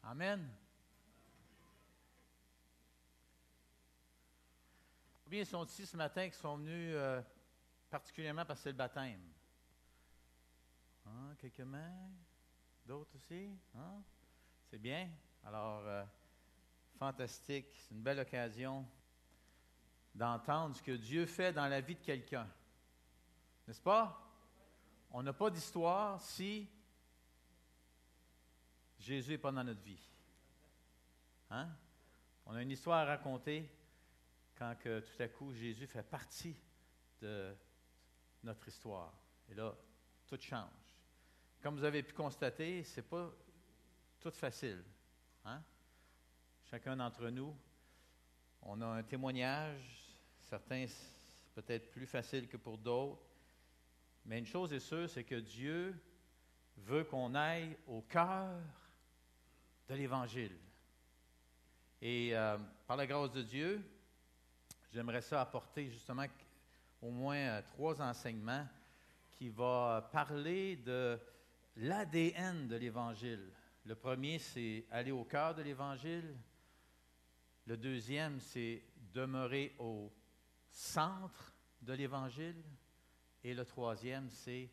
Amen. Combien sont ici ce matin qui sont venus particulièrement parce que c'est le baptême? Hein, quelques mains? D'autres aussi? Hein? C'est bien. Alors, fantastique. C'est une belle occasion d'entendre ce que Dieu fait dans la vie de quelqu'un. N'est-ce pas? On n'a pas d'histoire si Jésus n'est pas dans notre vie. Hein? On a une histoire à raconter quand que, tout à coup, Jésus fait partie de notre histoire. Et là, tout change. Comme vous avez pu constater, ce n'est pas tout facile. Hein? Chacun d'entre nous, on a un témoignage. Certains, c'est peut-être plus facile que pour d'autres. Mais une chose est sûre, c'est que Dieu veut qu'on aille au cœur de l'Évangile. Et par la grâce de Dieu, j'aimerais ça apporter justement au moins 3 enseignements qui vont parler de l'ADN de l'Évangile. Le premier, c'est aller au cœur de l'Évangile. Le deuxième, c'est demeurer au centre de l'Évangile. Et le troisième, c'est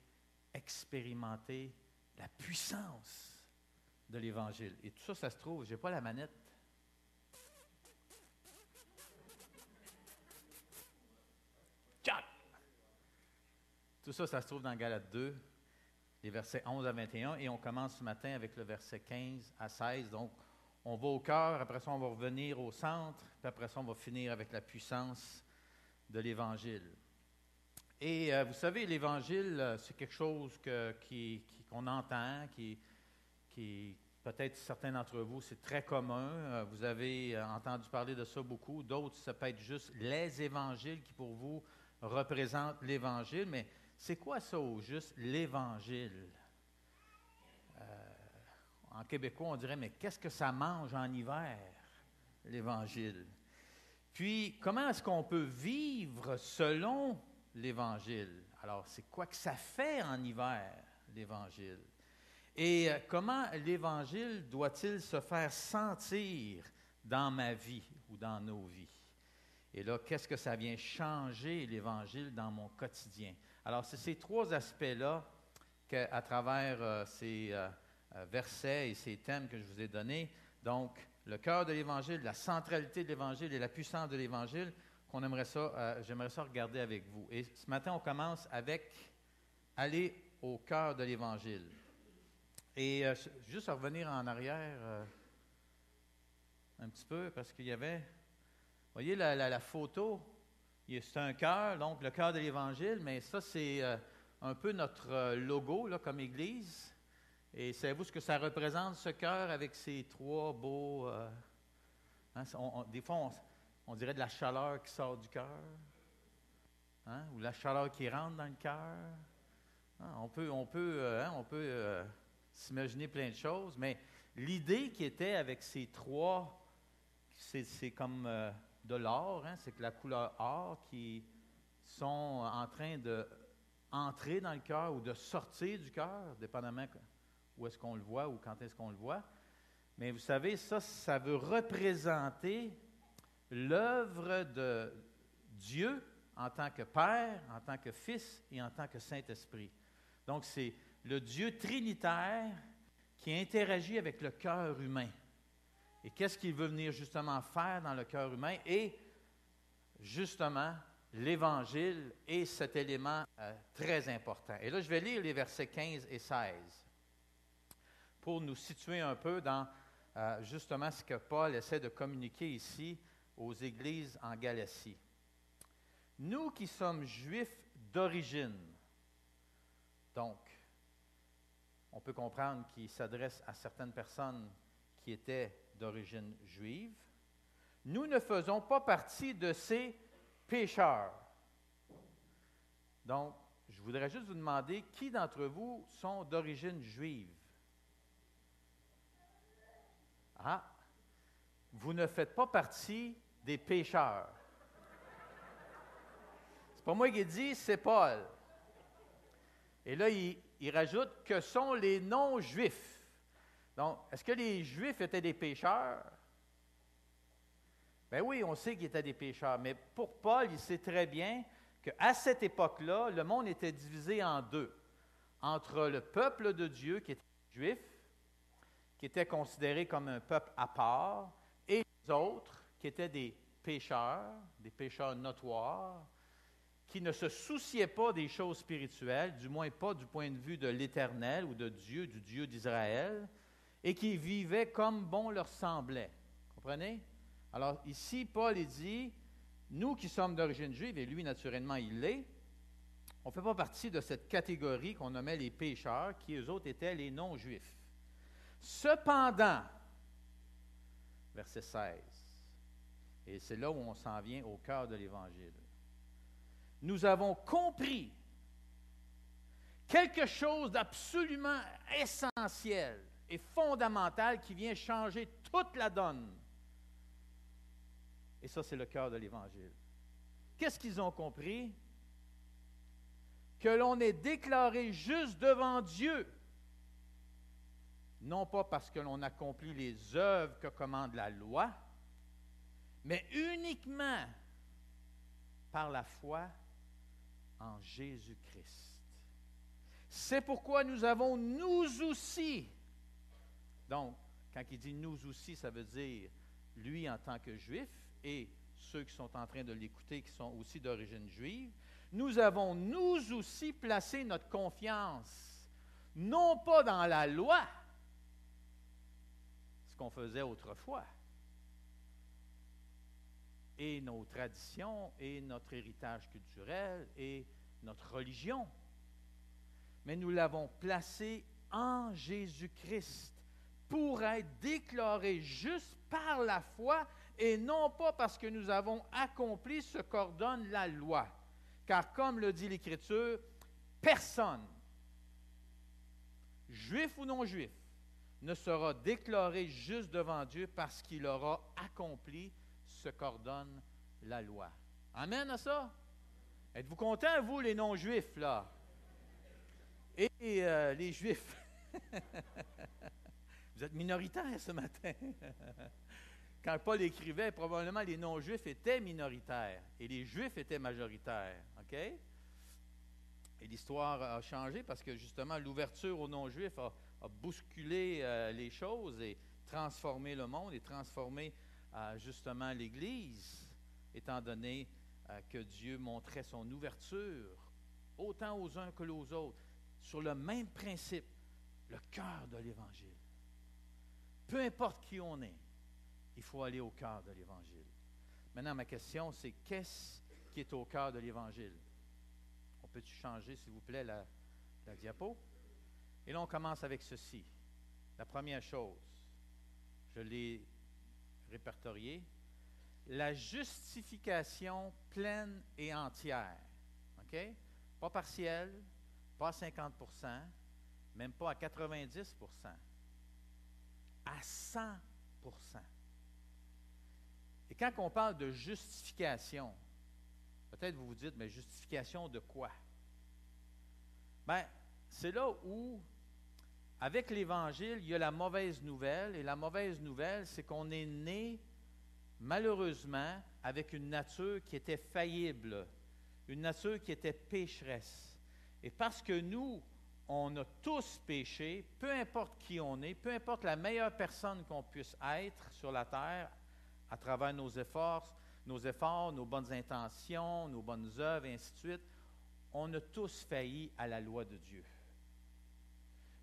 expérimenter la puissance de l'Évangile. Et tout ça, ça se trouve, je n'ai pas la manette. Tchac! Tout ça, ça se trouve dans Galates 2, les versets 11 à 21. Et on commence ce matin avec le verset 15 à 16. Donc, on va au cœur, après ça, on va revenir au centre, puis après ça, on va finir avec la puissance de l'Évangile. Et vous savez, l'Évangile, c'est quelque chose qu'on entend, qui peut-être certains d'entre vous, c'est très commun. Vous avez entendu parler de ça beaucoup. D'autres, ça peut être juste les évangiles qui, pour vous, représentent l'Évangile. Mais c'est quoi ça au juste, l'Évangile? En québécois, on dirait, mais qu'est-ce que ça mange en hiver, l'Évangile? Puis, comment est-ce qu'on peut vivre selon l'Évangile? Alors, c'est quoi que ça fait en hiver, l'Évangile? Et comment l'Évangile doit-il se faire sentir dans ma vie ou dans nos vies? Et là, qu'est-ce que ça vient changer, l'Évangile, dans mon quotidien? Alors, c'est ces 3 aspects-là qu'à travers ces versets et ces thèmes que je vous ai donnés, donc le cœur de l'Évangile, la centralité de l'Évangile et la puissance de l'Évangile, j'aimerais ça regarder avec vous. Et ce matin, on commence avec aller au cœur de l'Évangile. Et juste à revenir en arrière un petit peu, parce qu'il y avait, vous voyez la photo, c'est un cœur, donc le cœur de l'Évangile, mais ça c'est un peu notre logo là, comme Église. Et savez-vous ce que ça représente, ce cœur, avec ces 3 beaux... hein, des fois, on dirait de la chaleur qui sort du cœur, hein, ou la chaleur qui rentre dans le cœur. Hein, on peut s'imaginer plein de choses, mais l'idée qui était avec ces 3, c'est comme de l'or, hein, c'est que la couleur or qui sont en train d'entrer dans le cœur ou de sortir du cœur, dépendamment où est-ce qu'on le voit ou quand est-ce qu'on le voit. Mais vous savez, ça veut représenter l'œuvre de Dieu en tant que Père, en tant que Fils et en tant que Saint-Esprit. Donc, c'est le Dieu trinitaire qui interagit avec le cœur humain. Et qu'est-ce qu'il veut venir justement faire dans le cœur humain? Et justement, l'Évangile est cet élément très important. Et là, je vais lire les versets 15 et 16 pour nous situer un peu dans justement ce que Paul essaie de communiquer ici aux églises en Galatie. Nous qui sommes juifs d'origine, donc, on peut comprendre qu'il s'adresse à certaines personnes qui étaient d'origine juive, nous ne faisons pas partie de ces pécheurs. Donc, je voudrais juste vous demander, qui d'entre vous sont d'origine juive? Ah, vous ne faites pas partie des pécheurs. C'est pas moi qui dis, c'est Paul. Et là, il rajoute que sont les non-juifs. Donc, est-ce que les Juifs étaient des pécheurs? Ben oui, on sait qu'ils étaient des pécheurs, mais pour Paul, il sait très bien qu'à cette époque-là, le monde était divisé en deux. Entre le peuple de Dieu, qui était juif, qui était considéré comme un peuple à part, et les autres, qui étaient des pécheurs notoires, qui ne se souciaient pas des choses spirituelles, du moins pas du point de vue de l'Éternel ou de Dieu, du Dieu d'Israël, et qui vivaient comme bon leur semblait. Comprenez? Alors ici, Paul dit, nous qui sommes d'origine juive, et lui naturellement il l'est, on ne fait pas partie de cette catégorie qu'on nommait les pécheurs, qui eux autres étaient les non-juifs. Cependant, verset 16, et c'est là où on s'en vient au cœur de l'Évangile, nous avons compris quelque chose d'absolument essentiel et fondamental qui vient changer toute la donne. Et ça, c'est le cœur de l'Évangile. Qu'est-ce qu'ils ont compris? Que l'on est déclaré juste devant Dieu, non pas parce que l'on accomplit les œuvres que commande la loi, mais uniquement par la foi en Jésus-Christ. C'est pourquoi nous avons nous aussi. Donc, quand il dit nous aussi, ça veut dire lui en tant que juif et ceux qui sont en train de l'écouter qui sont aussi d'origine juive. Nous avons nous aussi placé notre confiance, non pas dans la loi, ce qu'on faisait autrefois, et nos traditions, et notre héritage culturel, et notre religion, mais nous l'avons placé en Jésus-Christ pour être déclaré juste par la foi et non pas parce que nous avons accompli ce qu'ordonne la loi. Car comme le dit l'Écriture, personne, juif ou non juif, ne sera déclaré juste devant Dieu parce qu'il aura accompli ce qu'ordonne la loi. Amen à ça? Êtes-vous contents, vous, les non-juifs, là? Et les juifs? Vous êtes minoritaires ce matin. Quand Paul écrivait, probablement les non-juifs étaient minoritaires et les juifs étaient majoritaires. OK? Et l'histoire a changé parce que justement l'ouverture aux non-juifs a bousculé les choses et transformé le monde et transformé justement l'Église, étant donné que Dieu montrait son ouverture autant aux uns que aux autres sur le même principe, le cœur de l'Évangile. Peu importe qui on est, il faut aller au cœur de l'Évangile. Maintenant, ma question, c'est qu'est-ce qui est au cœur de l'Évangile? On peut-tu changer, s'il vous plaît, la diapo? Et là, on commence avec ceci. La première chose, je l'ai répertoriée, la justification pleine et entière. OK? Pas partielle, pas à 50%, même pas à 90%, à 100%. Et quand on parle de justification, peut-être vous vous dites, mais justification de quoi? Bien, c'est là où, avec l'Évangile, il y a la mauvaise nouvelle. Et la mauvaise nouvelle, c'est qu'on est né, malheureusement, avec une nature qui était faillible, une nature qui était pécheresse. Et parce que nous, on a tous péché, peu importe qui on est, peu importe la meilleure personne qu'on puisse être sur la terre, à travers nos efforts, nos bonnes intentions, nos bonnes œuvres, et ainsi de suite, on a tous failli à la loi de Dieu.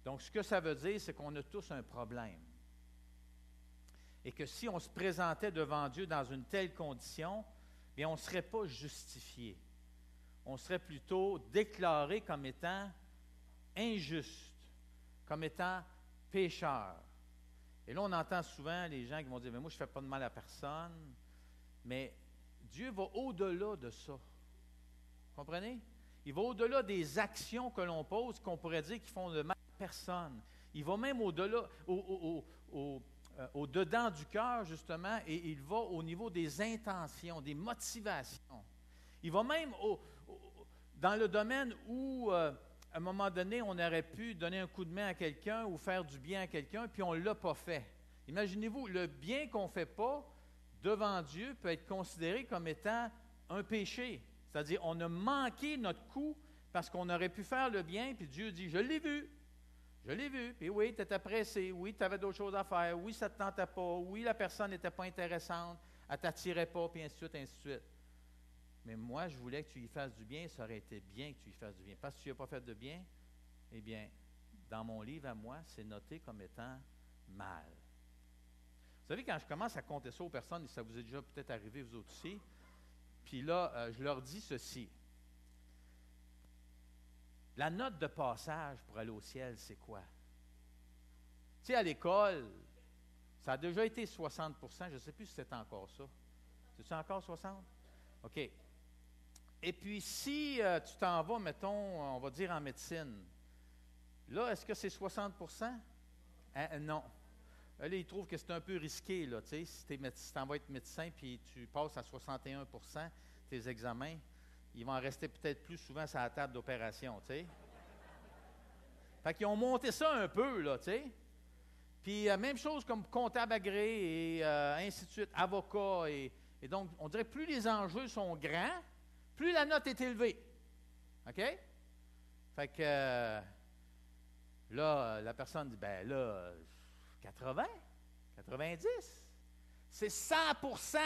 Donc, ce que ça veut dire, c'est qu'on a tous un problème. Et que si on se présentait devant Dieu dans une telle condition, bien, on ne serait pas justifié. On serait plutôt déclaré comme étant injuste, comme étant pécheur. Et là, on entend souvent les gens qui vont dire, mais moi, je ne fais pas de mal à personne. Mais Dieu va au-delà de ça. Comprenez? Il va au-delà des actions que l'on pose, qu'on pourrait dire qui font de mal à personne. Il va même au-delà, au-dedans du cœur, justement, et il va au niveau des intentions, des motivations. Il va même dans le domaine où un moment donné, on aurait pu donner un coup de main à quelqu'un ou faire du bien à quelqu'un, puis on ne l'a pas fait. Imaginez-vous, le bien qu'on ne fait pas devant Dieu peut être considéré comme étant un péché. C'est-à-dire, on a manqué notre coup parce qu'on aurait pu faire le bien, puis Dieu dit, je l'ai vu. Je l'ai vu. Puis oui, tu étais pressé. Oui, tu avais d'autres choses à faire. Oui, ça ne te tentait pas. Oui, la personne n'était pas intéressante. Elle ne t'attirait pas, puis ainsi de suite, ainsi de suite. Mais moi, je voulais que tu y fasses du bien. Ça aurait été bien que tu y fasses du bien. Parce que tu n'y as pas fait de bien, eh bien, dans mon livre à moi, c'est noté comme étant mal. Vous savez, quand je commence à compter ça aux personnes, et ça vous est déjà peut-être arrivé, vous autres aussi, puis là, je leur dis ceci. La note de passage pour aller au ciel, c'est quoi? Tu sais, à l'école, ça a déjà été 60 %. Je ne sais plus si c'est encore ça. C'est-tu encore 60? OK. Et puis, si tu t'en vas, mettons, on va dire en médecine, là, est-ce que c'est 60 %? Non. Là, ils trouvent que c'est un peu risqué, là, tu sais, si tu t'en vas être médecin puis tu passes à 61 % tes examens, ils vont en rester peut-être plus souvent sur la table d'opération, tu sais. Fait qu'ils ont monté ça un peu, là, tu sais. Puis, même chose comme comptable agréé et ainsi de suite, avocat. Et donc, on dirait que plus les enjeux sont grands, plus la note est élevée. OK? Fait que là, la personne dit, ben là, 80, 90, c'est 100 %.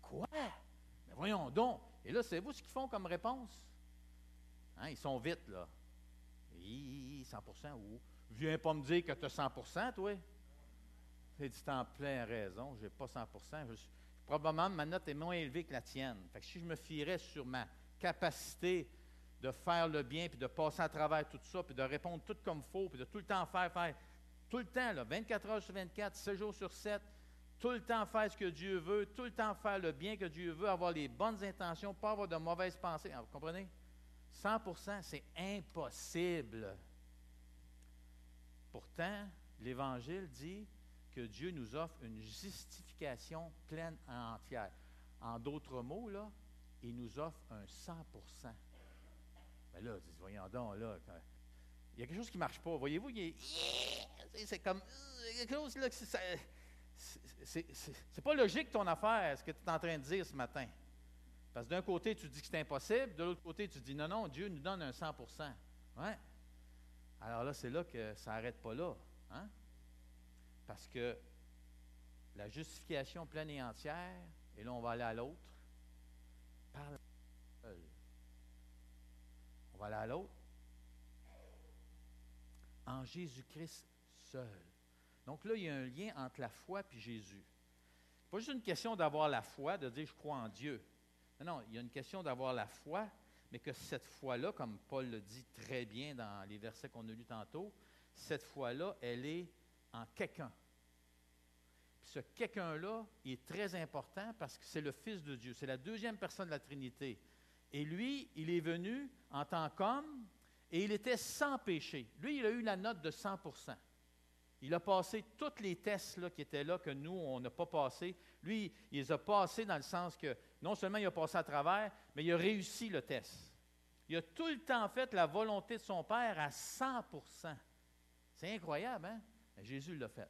Quoi? Mais voyons donc. Et là, savez-vous ce qu'ils font comme réponse? Hein, ils sont vite, là. 100 % ou viens pas me dire que tu as 100 %, toi. J'ai dit, en plein raison, je n'ai pas 100 %. Probablement, ma note est moins élevée que la tienne. Fait que si je me fierais sur ma capacité de faire le bien, puis de passer à travers tout ça, puis de répondre tout comme il faut, puis de tout le temps faire, tout le temps, là, 24 heures sur 24, 7 jours sur 7, tout le temps faire ce que Dieu veut, tout le temps faire le bien que Dieu veut, avoir les bonnes intentions, pas avoir de mauvaises pensées. Alors, vous comprenez? 100 %, c'est impossible. Pourtant, l'Évangile dit que Dieu nous offre une justification pleine et entière. En d'autres mots, là, il nous offre un 100 %. Mais là, voyons donc, là, il y a quelque chose qui ne marche pas. Voyez-vous, c'est comme quelque chose là, c'est pas logique ton affaire, ce que tu es en train de dire ce matin. Parce que d'un côté, tu dis que c'est impossible, de l'autre côté, tu dis non, Dieu nous donne un 100 %. Ouais. Alors là, c'est là que ça n'arrête pas là. Hein? Parce que la justification pleine et entière, et là, on va aller à l'autre, par la seule. On va aller à l'autre. En Jésus-Christ seul. Donc là, il y a un lien entre la foi et Jésus. Ce n'est pas juste une question d'avoir la foi, de dire je crois en Dieu. Non, il y a une question d'avoir la foi, mais que cette foi-là, comme Paul le dit très bien dans les versets qu'on a lus tantôt, cette foi-là, elle est en quelqu'un. Puis ce quelqu'un-là, il est très important parce que c'est le Fils de Dieu. C'est la deuxième personne de la Trinité. Et lui, il est venu en tant qu'homme et il était sans péché. Lui, il a eu la note de 100 %. Il a passé tous les tests là, qui étaient là, que nous, on n'a pas passé. Lui, il les a passés dans le sens que non seulement il a passé à travers, mais il a réussi le test. Il a tout le temps fait la volonté de son Père à 100 %. C'est incroyable, hein? Mais Jésus l'a fait.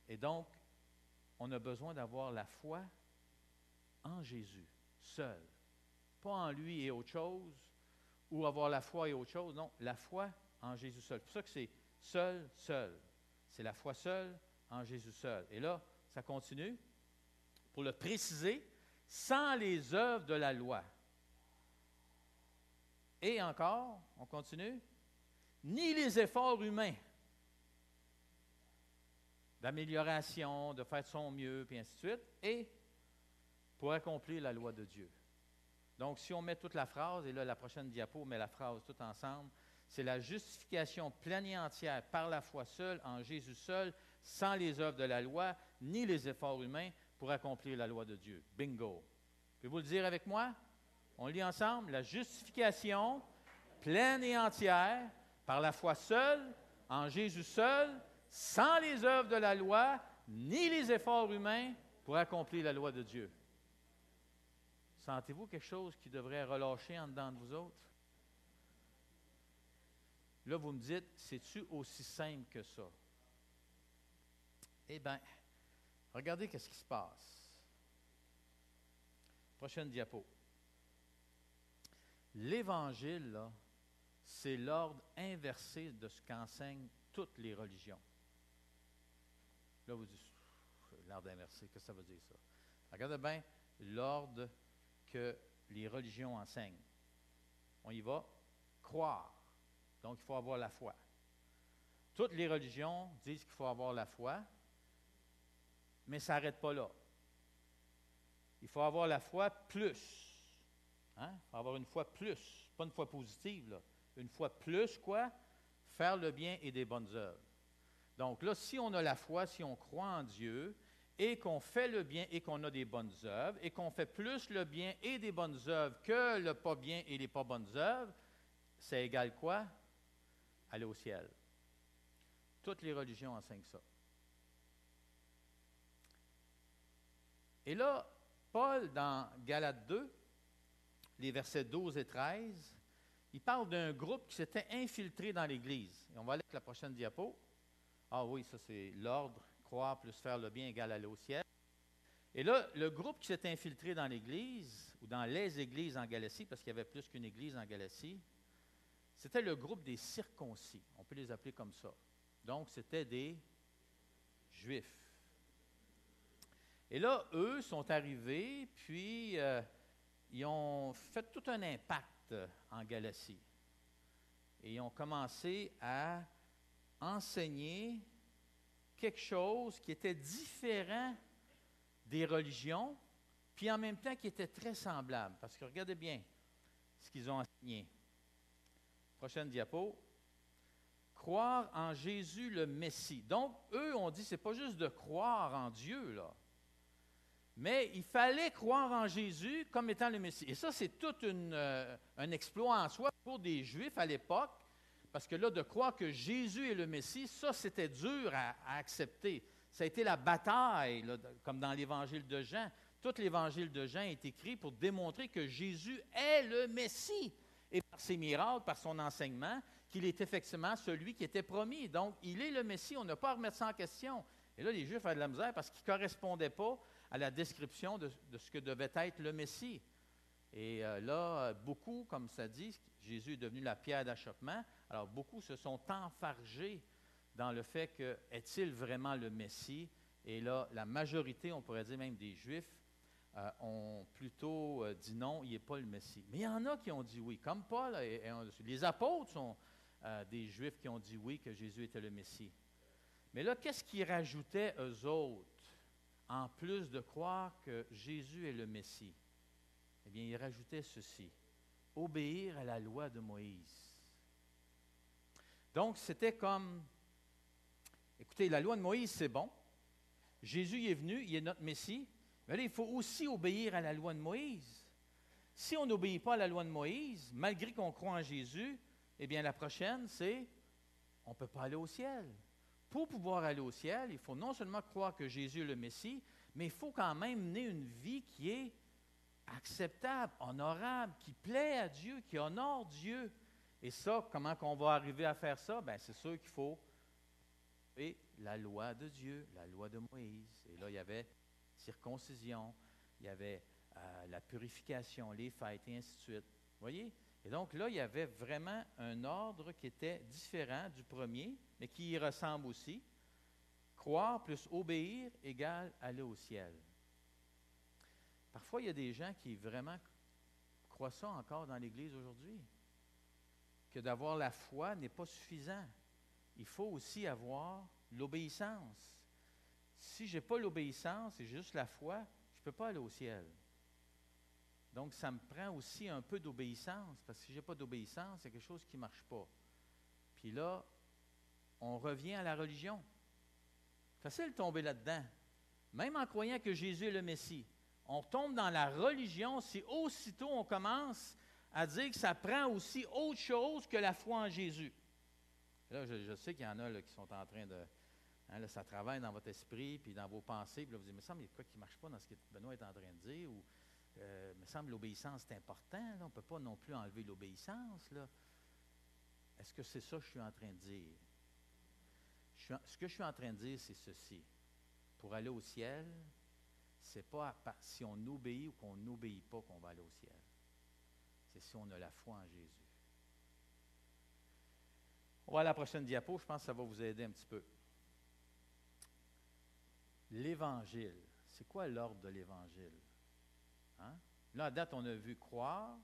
Et donc, on a besoin d'avoir la foi en Jésus, seul. Pas en lui et autre chose, ou avoir la foi et autre chose. Non, la foi en Jésus seul. C'est pour ça que c'est seul, seul. C'est la foi seule en Jésus seul. Et là, ça continue. Pour le préciser, sans les œuvres de la loi. Et encore, on continue, ni les efforts humains d'amélioration, de faire de son mieux, puis ainsi de suite, et pour accomplir la loi de Dieu. Donc, si on met toute la phrase, et là, la prochaine diapo, on met la phrase tout ensemble, c'est la justification pleine et entière par la foi seule, en Jésus seul, sans les œuvres de la loi, ni les efforts humains pour accomplir la loi de Dieu. Bingo! Pouvez-vous le dire avec moi? On lit ensemble. La justification pleine et entière par la foi seule, en Jésus seul, sans les œuvres de la loi, ni les efforts humains pour accomplir la loi de Dieu. Sentez-vous quelque chose qui devrait relâcher en dedans de vous autres? Là, vous me dites, c'est-tu aussi simple que ça? Eh bien, regardez qu'est-ce qui se passe. Prochaine diapo. L'Évangile, là, c'est l'ordre inversé de ce qu'enseignent toutes les religions. Là, vous dites, l'ordre inversé, qu'est-ce que ça veut dire ça? Regardez bien l'ordre que les religions enseignent. On y va, croire. Donc, il faut avoir la foi. Toutes les religions disent qu'il faut avoir la foi, mais ça n'arrête pas là. Il faut avoir la foi plus. Hein? Il faut avoir une foi plus. Pas une foi positive, là. Une foi plus, quoi? Faire le bien et des bonnes œuvres. Donc là, si on a la foi, si on croit en Dieu, et qu'on fait le bien et qu'on a des bonnes œuvres, et qu'on fait plus le bien et des bonnes œuvres que le pas bien et les pas bonnes œuvres, ça égale quoi? Aller au ciel. Toutes les religions enseignent ça. Et là, Paul, dans Galates 2, les versets 12 et 13, il parle d'un groupe qui s'était infiltré dans l'Église. Et on va aller avec la prochaine diapo. Ah oui, ça c'est l'ordre, croire plus faire le bien égale aller au ciel. Et là, le groupe qui s'est infiltré dans l'Église, ou dans les églises en Galatie, parce qu'il y avait plus qu'une église en Galatie, c'était le groupe des circoncis. On peut les appeler comme ça. Donc, c'était des Juifs. Et là, eux sont arrivés, puis ils ont fait tout un impact en Galatie. Et ils ont commencé à enseigner quelque chose qui était différent des religions, puis en même temps qui était très semblable. Parce que regardez bien ce qu'ils ont enseigné. Prochaine diapo. Croire en Jésus le Messie. Donc, eux ont dit, c'est pas juste de croire en Dieu, là. Mais il fallait croire en Jésus comme étant le Messie. Et ça, c'est tout un exploit en soi pour des Juifs à l'époque, parce que là, de croire que Jésus est le Messie, ça, c'était dur à accepter. Ça a été la bataille, là, comme dans l'Évangile de Jean. Tout l'Évangile de Jean est écrit pour démontrer que Jésus est le Messie. Et par ses miracles, par son enseignement, qu'il est effectivement celui qui était promis. Donc, il est le Messie, on n'a pas à remettre ça en question. Et là, les Juifs avaient de la misère parce qu'ils ne correspondaient pas à la description de ce que devait être le Messie. Et là, beaucoup, comme ça dit, Jésus est devenu la pierre d'achoppement. Alors, beaucoup se sont enfargés dans le fait que, est-il vraiment le Messie? Et là, la majorité, on pourrait dire même des Juifs, ont plutôt dit non, il n'est pas le Messie. Mais il y en a qui ont dit oui, comme Paul. Les apôtres sont des Juifs qui ont dit oui, que Jésus était le Messie. Mais là, qu'est-ce qu'ils rajoutaient eux autres, en plus de croire que Jésus est le Messie? Eh bien, ils rajoutaient ceci, obéir à la loi de Moïse. Donc, c'était comme, écoutez, la loi de Moïse, c'est bon. Jésus est venu, il est notre Messie. Mais là, il faut aussi obéir à la loi de Moïse. Si on n'obéit pas à la loi de Moïse, malgré qu'on croit en Jésus, eh bien, la prochaine, c'est, on ne peut pas aller au ciel. Pour pouvoir aller au ciel, il faut non seulement croire que Jésus est le Messie, mais il faut quand même mener une vie qui est acceptable, honorable, qui plaît à Dieu, qui honore Dieu. Et ça, comment qu'on va arriver à faire ça? Bien, c'est sûr qu'il faut et la loi de Dieu, la loi de Moïse. Et là, il y avait circoncision, il y avait la purification, les fêtes, et ainsi de suite. Vous voyez? Et donc là, il y avait vraiment un ordre qui était différent du premier, mais qui y ressemble aussi. Croire plus obéir égale aller au ciel. Parfois, il y a des gens qui vraiment croient ça encore dans l'Église aujourd'hui, que d'avoir la foi n'est pas suffisant. Il faut aussi avoir l'obéissance. Si je n'ai pas l'obéissance et juste la foi, je ne peux pas aller au ciel. Donc, ça me prend aussi un peu d'obéissance, parce que si je n'ai pas d'obéissance, c'est quelque chose qui ne marche pas. Puis là, on revient à la religion. Facile de tomber là-dedans. Même en croyant que Jésus est le Messie. On tombe dans la religion si aussitôt on commence à dire que ça prend aussi autre chose que la foi en Jésus. Là, je sais qu'il y en a là, qui sont en train de... Hein, là, ça travaille dans votre esprit, puis dans vos pensées, puis là, vous dites, mais il me semble qu'il y a quoi qui ne marche pas dans ce que Benoît est en train de dire, ou il me semble que l'obéissance est important, là, on ne peut pas non plus enlever l'obéissance. Là. Est-ce que c'est ça que je suis en train de dire? Ce que je suis en train de dire, c'est ceci. Pour aller au ciel, ce n'est pas si on obéit ou qu'on n'obéit pas qu'on va aller au ciel. C'est si on a la foi en Jésus. On va à la prochaine diapo, je pense que ça va vous aider un petit peu. L'Évangile. C'est quoi l'ordre de l'Évangile? Hein? Là, à date, on a vu croire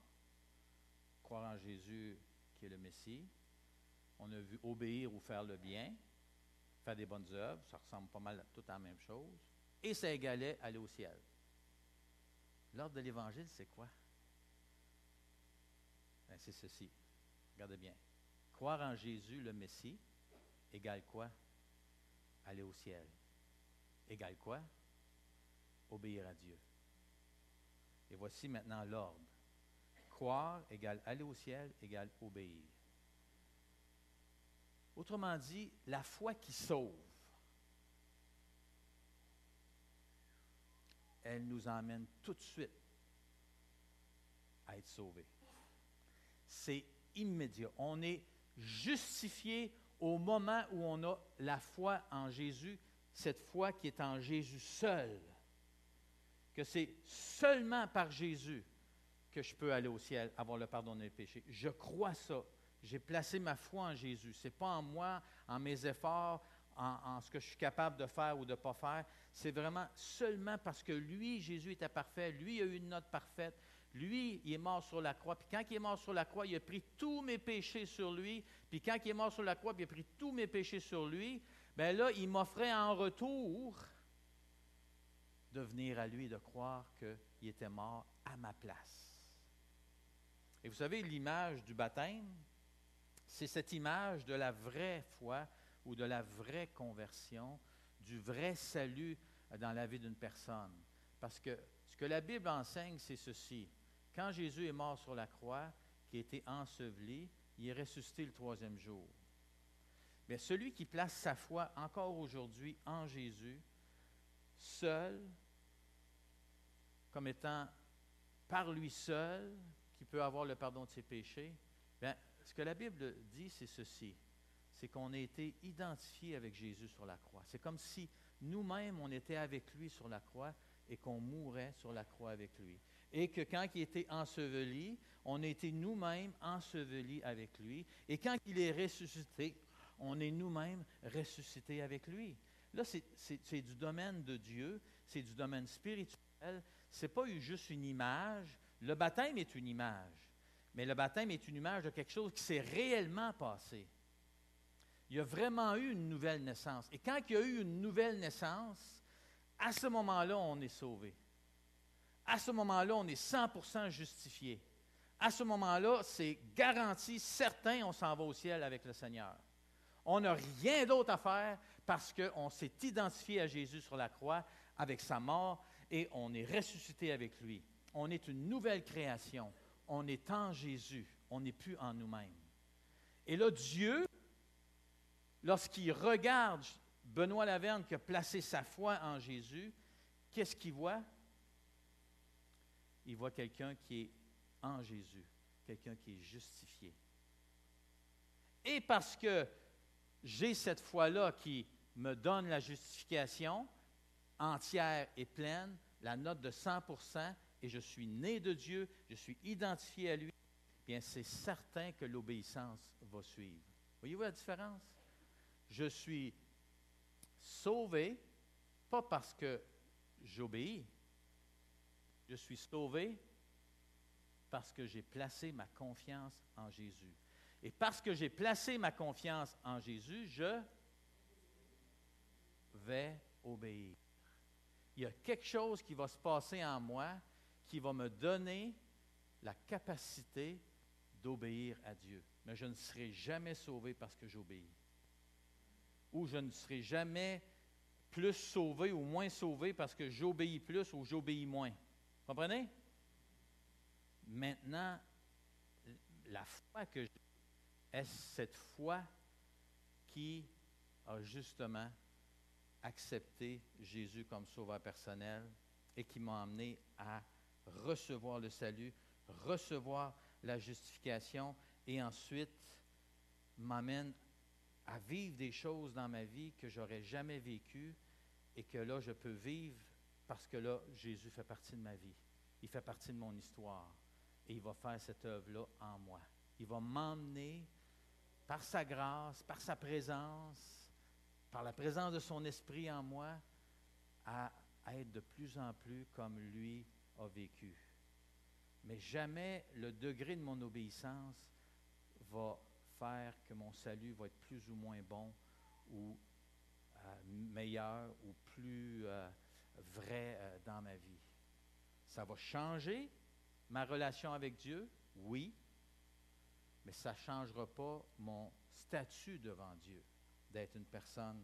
en Jésus qui est le Messie. On a vu obéir ou faire le bien, faire des bonnes œuvres, ça ressemble pas mal à tout à la même chose. Et ça égalait aller au ciel. L'ordre de l'Évangile, c'est quoi? Ben, c'est ceci. Regardez bien. Croire en Jésus, le Messie, égale quoi? Aller au ciel. Égale quoi? Obéir à Dieu. Et voici maintenant l'ordre. Croire égale aller au ciel, égale obéir. Autrement dit, la foi qui sauve, elle nous emmène tout de suite à être sauvés. C'est immédiat. On est justifié au moment où on a la foi en Jésus, cette foi qui est en Jésus seul. Que c'est seulement par Jésus que je peux aller au ciel, avoir le pardon de mes péchés. Je crois ça. J'ai placé ma foi en Jésus. Ce n'est pas en moi, en mes efforts, en ce que je suis capable de faire ou de ne pas faire. C'est vraiment seulement parce que lui, Jésus était parfait. Lui, il a eu une note parfaite. Lui, il est mort sur la croix. Puis quand il est mort sur la croix, il a pris tous mes péchés sur lui. Puis quand il est mort sur la croix, puis il a pris tous mes péchés sur lui, bien là, il m'offrait en retour de venir à lui et de croire qu'il était mort à ma place. Et vous savez, l'image du baptême, c'est cette image de la vraie foi ou de la vraie conversion, du vrai salut dans la vie d'une personne. Parce que ce que la Bible enseigne, c'est ceci. Quand Jésus est mort sur la croix, qui a été enseveli, il est ressuscité le troisième jour. Mais celui qui place sa foi encore aujourd'hui en Jésus, seul, comme étant par lui seul, qui peut avoir le pardon de ses péchés, bien, ce que la Bible dit, c'est ceci. C'est qu'on a été identifié avec Jésus sur la croix. C'est comme si nous-mêmes, on était avec lui sur la croix et qu'on mourait sur la croix avec lui. Et que quand il était enseveli, on a été nous-mêmes ensevelis avec lui. Et quand il est ressuscité, on est nous-mêmes ressuscités avec lui. Là, c'est du domaine de Dieu, c'est du domaine spirituel. Ce n'est pas juste une image. Le baptême est une image. Mais le baptême est une image de quelque chose qui s'est réellement passé. Il y a vraiment eu une nouvelle naissance. Et quand il y a eu une nouvelle naissance, à ce moment-là, on est sauvé. À ce moment-là, on est 100% justifié. À ce moment-là, c'est garanti, certain, on s'en va au ciel avec le Seigneur. On n'a rien d'autre à faire parce qu'on s'est identifié à Jésus sur la croix avec sa mort et on est ressuscité avec lui. On est une nouvelle création. On est en Jésus. On n'est plus en nous-mêmes. Et là, Dieu, lorsqu'il regarde Benoît Laverne qui a placé sa foi en Jésus, qu'est-ce qu'il voit? Il voit quelqu'un qui est en Jésus, quelqu'un qui est justifié. Et parce que j'ai cette foi-là qui me donne la justification entière et pleine, la note de 100%, et je suis né de Dieu, je suis identifié à lui, bien c'est certain que l'obéissance va suivre. Voyez-vous la différence? Je suis sauvé, pas parce que j'obéis, je suis sauvé parce que j'ai placé ma confiance en Jésus. Et parce que j'ai placé ma confiance en Jésus, je vais obéir. Il y a quelque chose qui va se passer en moi qui va me donner la capacité d'obéir à Dieu. Mais je ne serai jamais sauvé parce que j'obéis. Ou je ne serai jamais plus sauvé ou moins sauvé parce que j'obéis plus ou j'obéis moins. Comprenez? Maintenant, la foi que j'ai est cette foi qui a justement accepté Jésus comme sauveur personnel et qui m'a amené à recevoir le salut, recevoir la justification et ensuite m'amène à vivre des choses dans ma vie que je n'aurais jamais vécues et que là, je peux vivre parce que là, Jésus fait partie de ma vie. Il fait partie de mon histoire. Et il va faire cette œuvre-là en moi. Il va m'emmener par sa grâce, par sa présence, par la présence de son esprit en moi, à être de plus en plus comme lui a vécu. Mais jamais le degré de mon obéissance va faire que mon salut va être plus ou moins bon ou meilleur ou plus vrai dans ma vie. Ça va changer ma relation avec Dieu, oui, mais ça ne changera pas mon statut devant Dieu, d'être une personne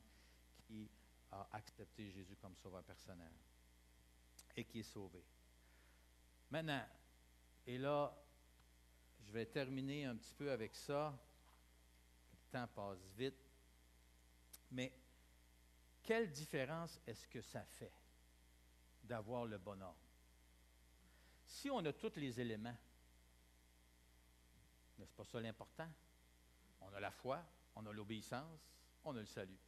qui a accepté Jésus comme sauveur personnel et qui est sauvé. Maintenant, et là, je vais terminer un petit peu avec ça. Le temps passe vite. Mais quelle différence est-ce que ça fait d'avoir le bon ordre? Si on a tous les éléments, n'est-ce pas ça l'important? On a la foi, on a l'obéissance, on a le salut.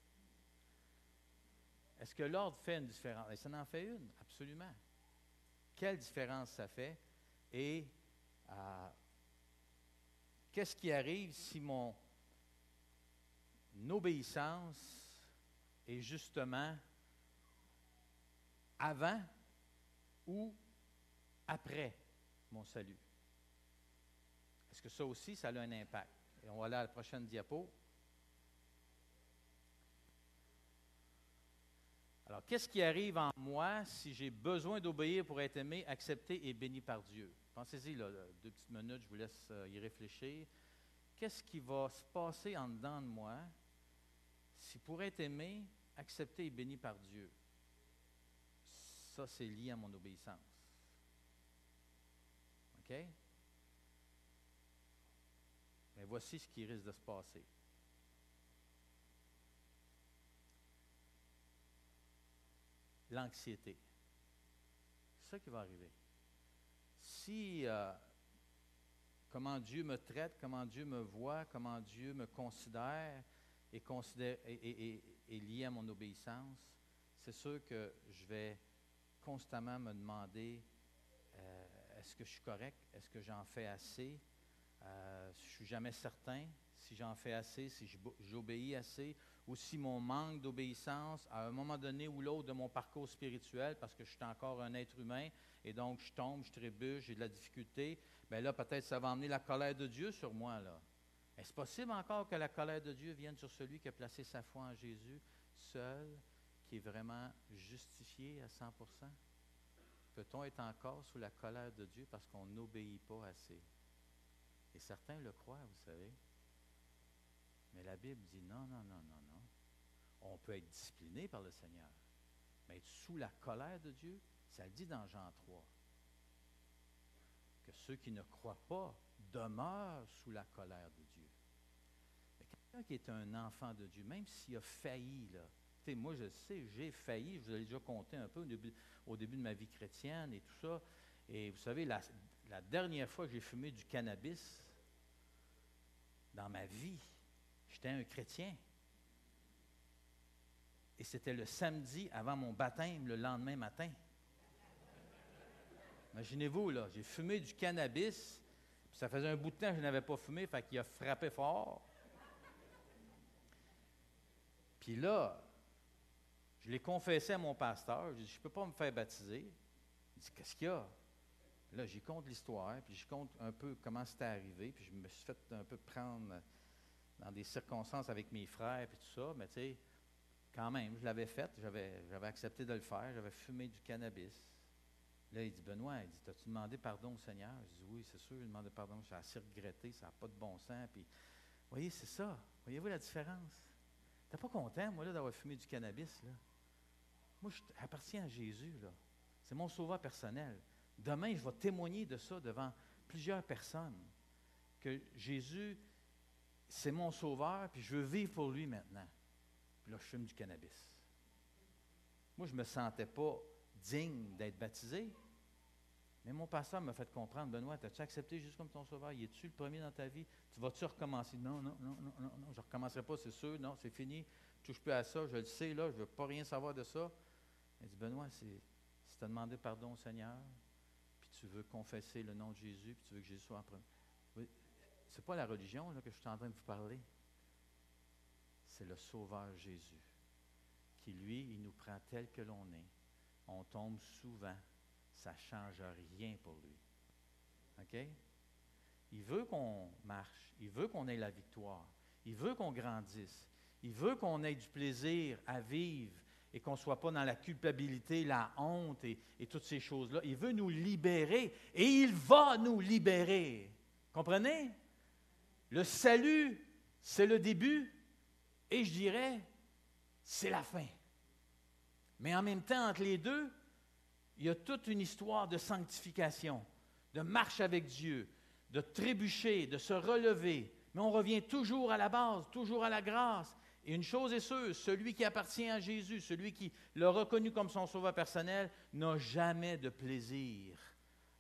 Est-ce que l'ordre fait une différence? Et ça en fait une, absolument. Quelle différence ça fait? Et qu'est-ce qui arrive si mon obéissance est justement avant ou après mon salut? Est-ce que ça aussi, ça a un impact? Et on va aller à la prochaine diapo. Alors, qu'est-ce qui arrive en moi si j'ai besoin d'obéir pour être aimé, accepté et béni par Dieu? Pensez-y, là, 2 petites minutes, je vous laisse y réfléchir. Qu'est-ce qui va se passer en dedans de moi si pour être aimé, accepté et béni par Dieu? Ça, c'est lié à mon obéissance. OK? Mais voici ce qui risque de se passer. L'anxiété. C'est ça qui va arriver. Si, comment Dieu me traite, comment Dieu me voit, comment Dieu me considère est lié à mon obéissance, c'est sûr que je vais constamment me demander, est-ce que je suis correct? Est-ce que j'en fais assez? Je ne suis jamais certain si j'en fais assez, si j'obéis assez, ou si mon manque d'obéissance, à un moment donné ou l'autre de mon parcours spirituel, parce que je suis encore un être humain, et donc je tombe, je trébuche, j'ai de la difficulté, bien là, peut-être ça va emmener la colère de Dieu sur moi, là. Est-ce possible encore que la colère de Dieu vienne sur celui qui a placé sa foi en Jésus, seul, qui est vraiment justifié à 100%? Peut-on être encore sous la colère de Dieu parce qu'on n'obéit pas assez? Et certains le croient, vous savez. Mais la Bible dit non, non, non, non, non. On peut être discipliné par le Seigneur. Mais être sous la colère de Dieu, ça le dit dans Jean 3. Que ceux qui ne croient pas demeurent sous la colère de Dieu. Mais quelqu'un qui est un enfant de Dieu, même s'il a failli, là, moi je sais, j'ai failli, je vous ai déjà conté un peu au début de ma vie chrétienne et tout ça. Et vous savez, la dernière fois que j'ai fumé du cannabis dans ma vie, j'étais un chrétien. Et c'était le samedi avant mon baptême, le lendemain matin. Imaginez-vous, là, j'ai fumé du cannabis, puis ça faisait un bout de temps que je n'avais pas fumé, fait qu'il a frappé fort. Puis là, je l'ai confessé à mon pasteur, je dit, je ne peux pas me faire baptiser. Il dit, qu'est-ce qu'il y a? Là, j'y compte l'histoire, puis je compte un peu comment c'était arrivé, puis je me suis fait un peu prendre dans des circonstances avec mes frères, puis tout ça, mais tu sais, quand même, je l'avais fait, j'avais accepté de le faire, j'avais fumé du cannabis. Là, il dit, Benoît, il dit, t'as-tu demandé pardon au Seigneur? Je dis, oui, c'est sûr, j'ai demandé pardon, j'ai assez regretté, ça n'a pas de bon sens, puis, vous voyez, c'est ça, voyez-vous la différence? T'es pas content, moi, là, d'avoir fumé du cannabis, là? Moi, j'appartiens à Jésus, là. C'est mon sauveur personnel. Demain, je vais témoigner de ça devant plusieurs personnes, que Jésus, c'est mon sauveur, puis je veux vivre pour lui maintenant. Puis là, je fume du cannabis. Moi, je ne me sentais pas digne d'être baptisé, Mais mon pasteur m'a fait comprendre, Benoît, as-tu accepté Jésus comme ton sauveur? Y es-tu le premier dans ta vie? Tu vas-tu recommencer? Non, non, non, non, non, non, je ne recommencerai pas, c'est sûr. Non, c'est fini. Je ne touche plus à ça, je le sais, là, je ne veux pas rien savoir de ça. Il dit, Benoît, si tu as demandé pardon au Seigneur, puis tu veux confesser le nom de Jésus, puis tu veux que Jésus soit en premier. Oui, ce n'est pas la religion là, que je suis en train de vous parler. C'est le Sauveur Jésus, qui, lui, il nous prend tel que l'on est. On tombe souvent. Ça ne change rien pour lui. OK? Il veut qu'on marche. Il veut qu'on ait la victoire. Il veut qu'on grandisse. Il veut qu'on ait du plaisir à vivre et qu'on ne soit pas dans la culpabilité, la honte et toutes ces choses-là. Il veut nous libérer et il va nous libérer. Comprenez? Le salut, c'est le début et je dirais, c'est la fin. Mais en même temps, entre les deux, il y a toute une histoire de sanctification, de marche avec Dieu, de trébucher, de se relever. Mais on revient toujours à la base, toujours à la grâce. Et une chose est sûre, celui qui appartient à Jésus, celui qui l'a reconnu comme son sauveur personnel, n'a jamais de plaisir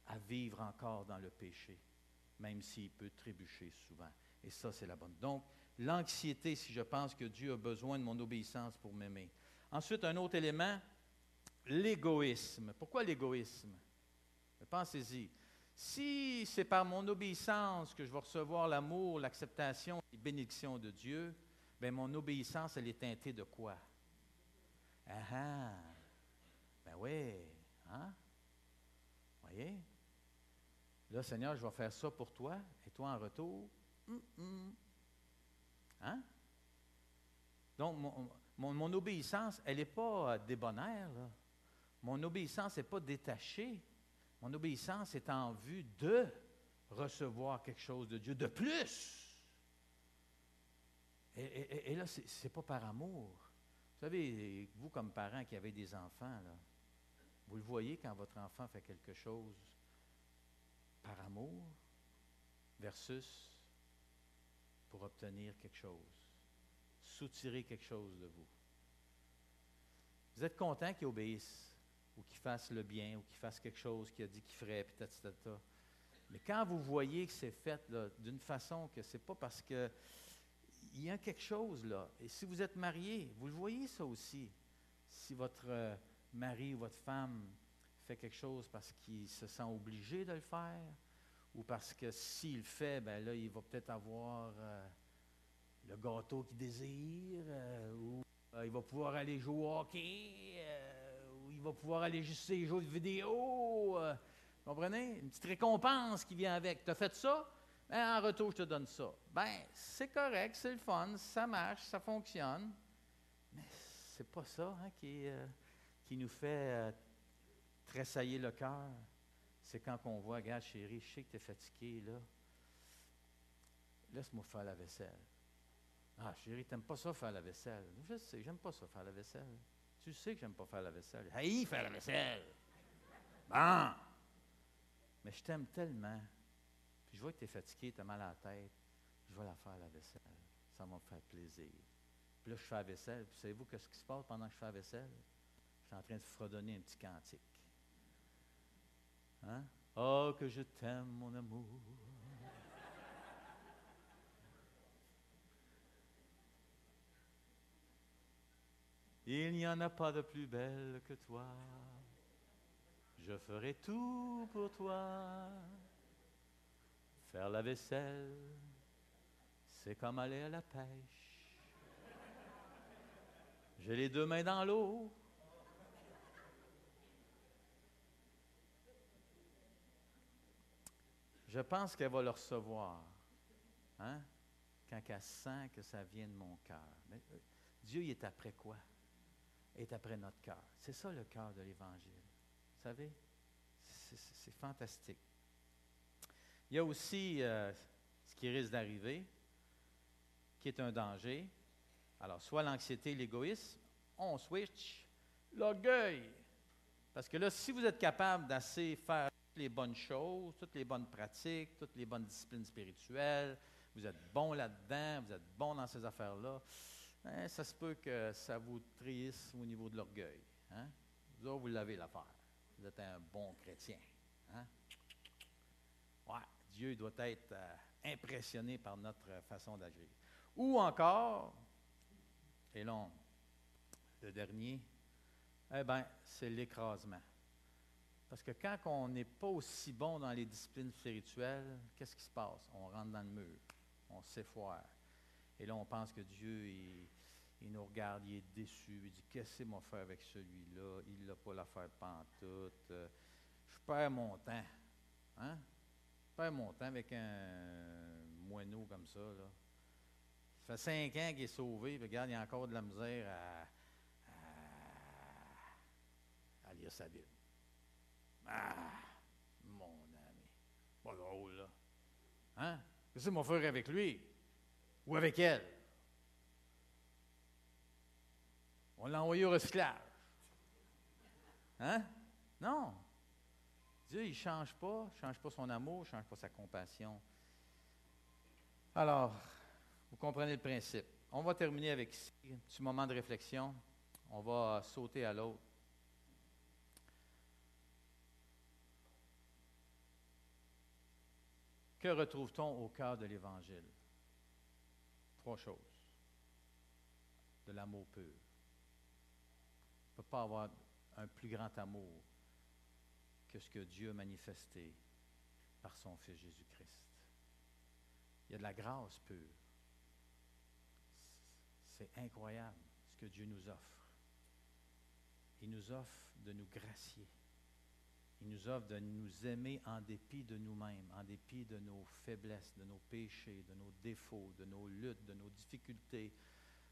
à vivre encore dans le péché, même s'il peut trébucher souvent. Et ça, c'est la bonne. Donc, l'anxiété, si je pense que Dieu a besoin de mon obéissance pour m'aimer. Ensuite, un autre élément, l'égoïsme. Pourquoi l'égoïsme? Pensez-y. Si c'est par mon obéissance que je vais recevoir l'amour, l'acceptation et la bénédiction de Dieu, bien mon obéissance, elle est teintée de quoi? Ah ah! Ben oui, hein? Voyez? Là, Seigneur, je vais faire ça pour toi, et toi en retour, Hein? Donc, mon obéissance, elle n'est pas débonnaire, là. Mon obéissance n'est pas détachée. Mon obéissance est en vue de recevoir quelque chose de Dieu, de plus. Et là, ce n'est pas par amour. Vous savez, vous comme parents qui avez des enfants, là, vous le voyez quand votre enfant fait quelque chose par amour versus pour obtenir quelque chose, soutirer quelque chose de vous. Vous êtes content qu'il obéisse, ou qu'il fasse le bien, ou qu'il fasse quelque chose qu'il a dit qu'il ferait, puis tatata. Mais quand vous voyez que c'est fait là, d'une façon que c'est pas parce que il y a quelque chose là, et si vous êtes marié, vous le voyez ça aussi. Si votre mari ou votre femme fait quelque chose parce qu'il se sent obligé de le faire, ou parce que s'il le fait, ben là, il va peut-être avoir le gâteau qu'il désire, ou il va pouvoir aller jouer au hockey, ou il va pouvoir aller juste ces jeux de vidéo. Comprenez? Une petite récompense qui vient avec. Tu as fait ça? Ben, en retour, je te donne ça. Ben, c'est correct, c'est le fun, ça marche, ça fonctionne. Mais c'est pas ça hein, qui nous fait tressailler le cœur. C'est quand on voit, regarde chérie, je sais que tu es fatigué, là. Laisse-moi faire la vaisselle. Ah, chérie, tu n'aimes pas ça faire la vaisselle. Je sais, j'aime pas ça faire la vaisselle. Tu sais que j'aime pas faire la vaisselle. Haï, faire la vaisselle. Bon. Mais je t'aime tellement. Puis je vois que tu es fatigué, tu as mal à la tête. Je vais la faire la vaisselle. Ça va me faire plaisir. Puis là, je fais la vaisselle. Puis savez-vous qu'est-ce qui se passe pendant que je fais la vaisselle? Je suis en train de fredonner un petit cantique. Hein? Oh, que je t'aime, mon amour. Il n'y en a pas de plus belle que toi. Je ferai tout pour toi. Faire la vaisselle, c'est comme aller à la pêche. J'ai les deux mains dans l'eau. Je pense qu'elle va le recevoir, hein? Quand elle sent que ça vient de mon cœur. Mais Dieu, il est après quoi? Il est après notre cœur. C'est ça le cœur de l'Évangile. Vous savez? C'est fantastique. Il y a aussi ce qui risque d'arriver, qui est un danger. Alors, soit l'anxiété, l'égoïsme, on switch, l'orgueil. Parce que là, si vous êtes capable d'assez faire toutes les bonnes choses, toutes les bonnes pratiques, toutes les bonnes disciplines spirituelles, vous êtes bon là-dedans, vous êtes bon dans ces affaires-là, hein, ça se peut que ça vous trahisse au niveau de l'orgueil. Hein? Vous autres, vous l'avez l'affaire. Vous êtes un bon chrétien. Hein? Ouais, Dieu doit être impressionné par notre façon d'agir. Ou encore, et là, le dernier, eh bien, c'est l'écrasement. Parce que quand on n'est pas aussi bon dans les disciplines spirituelles, qu'est-ce qui se passe? On rentre dans le mur, on s'effoire. Et là, on pense que Dieu, il nous regarde, il est déçu, il dit, qu'est-ce que m'a fait avec celui-là? Il n'a pas l'affaire pantoute. Je perds mon temps. Hein? Je perds mon temps avec un moineau comme ça, là. Ça fait 5 ans qu'il est sauvé, puis regarde, il y a encore de la misère à lire sa Bible. Ah, mon ami. Pas drôle, là. Hein? Qu'est-ce que m'a fait avec lui? Ou avec elle? On l'a envoyé au recyclage. Hein? Non. Dieu, il ne change pas son amour, il ne change pas sa compassion. Alors, vous comprenez le principe. On va terminer avec ici, un petit moment de réflexion. On va sauter à l'autre. Que retrouve-t-on au cœur de l'Évangile? 3 choses. De l'amour pur. Il ne peut pas avoir un plus grand amour que ce que Dieu a manifesté par son Fils Jésus-Christ. Il y a de la grâce pure. C'est incroyable ce que Dieu nous offre. Il nous offre de nous gracier. Il nous offre de nous aimer en dépit de nous-mêmes, en dépit de nos faiblesses, de nos péchés, de nos défauts, de nos luttes, de nos difficultés,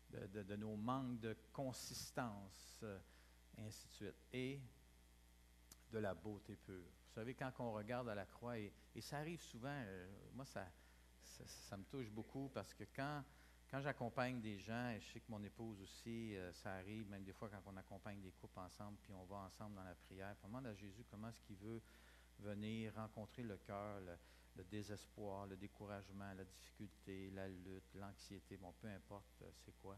de nos manques de consistance, ainsi de suite. Et de la beauté pure. Vous savez, quand on regarde à la croix, et ça arrive souvent, moi ça me touche beaucoup parce que quand j'accompagne des gens, et je sais que mon épouse aussi, ça arrive, même des fois quand on accompagne des couples ensemble, puis on va ensemble dans la prière, puis on demande à Jésus comment est-ce qu'il veut venir rencontrer le cœur, le désespoir, le découragement, la difficulté, la lutte, l'anxiété, bon, peu importe c'est quoi.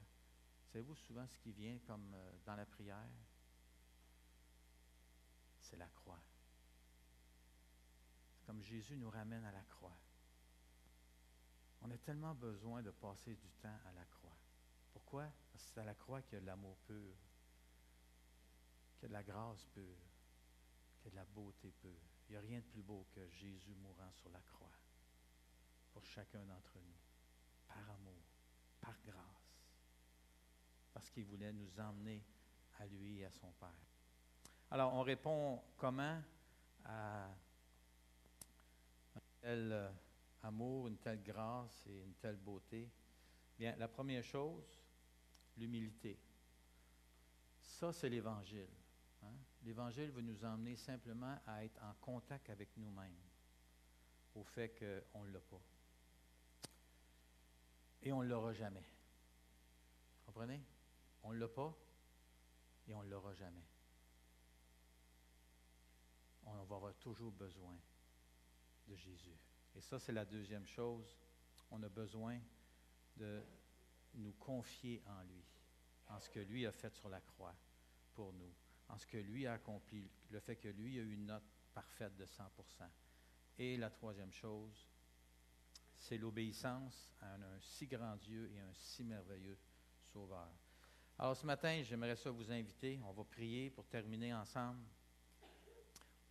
Savez-vous souvent ce qui vient comme dans la prière? C'est la croix. C'est comme Jésus nous ramène à la croix. On a tellement besoin de passer du temps à la croix. Pourquoi? Parce que c'est à la croix qu'il y a de l'amour pur, qu'il y a de la grâce pure, qu'il y a de la beauté pure. Il n'y a rien de plus beau que Jésus mourant sur la croix pour chacun d'entre nous, par amour, par grâce, parce qu'il voulait nous emmener à lui et à son Père. Alors, on répond comment à un tel amour, une telle grâce et une telle beauté? Bien, la première chose, l'humilité. Ça, c'est l'Évangile. Hein? L'Évangile veut nous emmener simplement à être en contact avec nous-mêmes, au fait qu'on ne l'a pas. Et on ne l'aura jamais. Comprenez? On ne l'a pas et on ne l'aura jamais. On va avoir toujours besoin de Jésus. Et ça, c'est la deuxième chose. On a besoin de nous confier en lui, en ce que lui a fait sur la croix pour nous, en ce que lui a accompli, le fait que lui a eu une note parfaite de 100%. Et la troisième chose, c'est l'obéissance à un si grand Dieu et un si merveilleux Sauveur. Alors ce matin, j'aimerais ça vous inviter. On va prier pour terminer ensemble.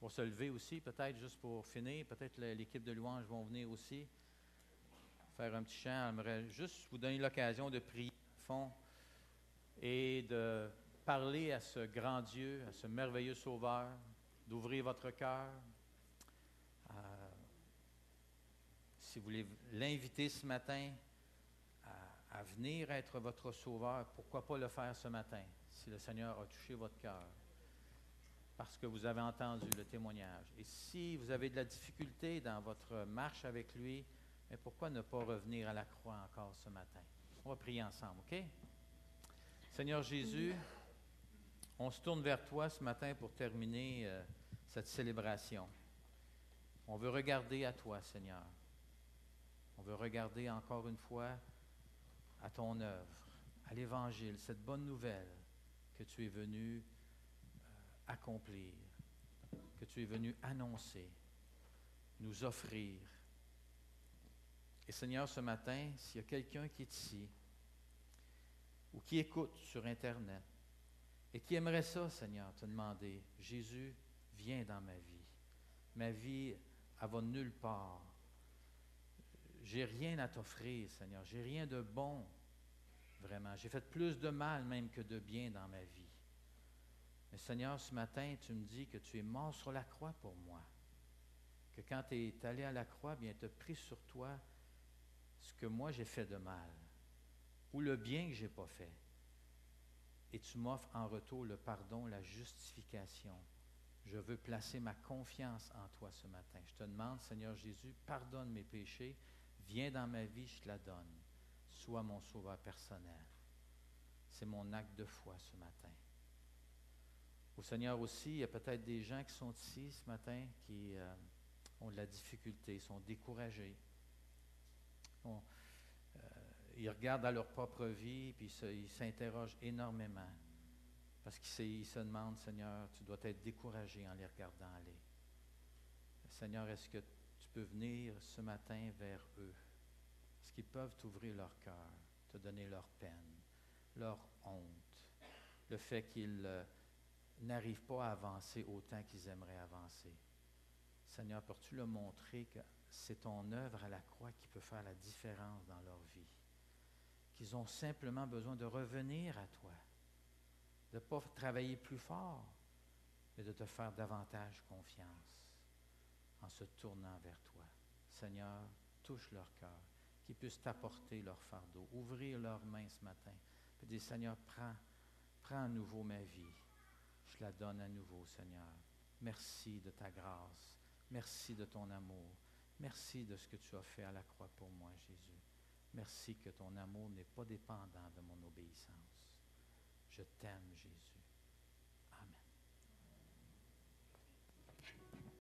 On va se lever aussi, peut-être juste pour finir. Peut-être l'équipe de louanges vont venir aussi faire un petit chant. J'aimerais juste vous donner l'occasion de prier au fond et de parler à ce grand Dieu, à ce merveilleux Sauveur, d'ouvrir votre cœur. Si vous voulez l'inviter ce matin à venir être votre Sauveur, pourquoi pas le faire ce matin, si le Seigneur a touché votre cœur, parce que vous avez entendu le témoignage. Et si vous avez de la difficulté dans votre marche avec lui, mais pourquoi ne pas revenir à la croix encore ce matin? On va prier ensemble, OK? Seigneur Jésus, on se tourne vers toi ce matin pour terminer cette célébration. On veut regarder à toi, Seigneur. On veut regarder encore une fois à ton œuvre, à l'Évangile, cette bonne nouvelle que tu es venu accomplir, que tu es venu annoncer. nous offrir. Et Seigneur, ce matin, s'il y a quelqu'un qui est ici ou qui écoute sur Internet et qui aimerait ça, Seigneur, te demander, Jésus, viens dans ma vie. Ma vie, elle va nulle part. J'ai rien à t'offrir, Seigneur. J'ai rien de bon, vraiment. J'ai fait plus de mal même que de bien dans ma vie. Mais Seigneur, ce matin, tu me dis que tu es mort sur la croix pour moi. Que quand tu es allé à la croix, bien, tu as pris sur toi ce que moi j'ai fait de mal ou le bien que je n'ai pas fait. Et tu m'offres en retour le pardon, la justification. Je veux placer ma confiance en toi ce matin. Je te demande, Seigneur Jésus, pardonne mes péchés. Viens dans ma vie, je te la donne. Sois mon sauveur personnel. C'est mon acte de foi ce matin. Au Seigneur aussi, il y a peut-être des gens qui sont ici ce matin qui ont de la difficulté, sont découragés. Ils regardent à leur propre vie, puis ils s'interrogent énormément. Parce qu'ils se demandent, Seigneur, tu dois être découragé en les regardant aller. Seigneur, est-ce que tu peux venir ce matin vers eux? Est-ce qu'ils peuvent t'ouvrir leur cœur, te donner leur peine, leur honte, le fait qu'ils n'arrivent pas à avancer autant qu'ils aimeraient avancer? Seigneur, peux-tu leur montrer que c'est ton œuvre à la croix qui peut faire la différence dans leur vie? Qu'ils ont simplement besoin de revenir à toi, de ne pas travailler plus fort, mais de te faire davantage confiance en se tournant vers toi. Seigneur, touche leur cœur, qu'ils puissent t'apporter leur fardeau, ouvrir leurs mains ce matin, et dire, Seigneur, prends à nouveau ma vie, je la donne à nouveau, Seigneur. Merci de ta grâce, merci de ton amour, merci de ce que tu as fait à la croix pour moi, Jésus. Merci que ton amour n'est pas dépendant de mon obéissance. Je t'aime, Jésus.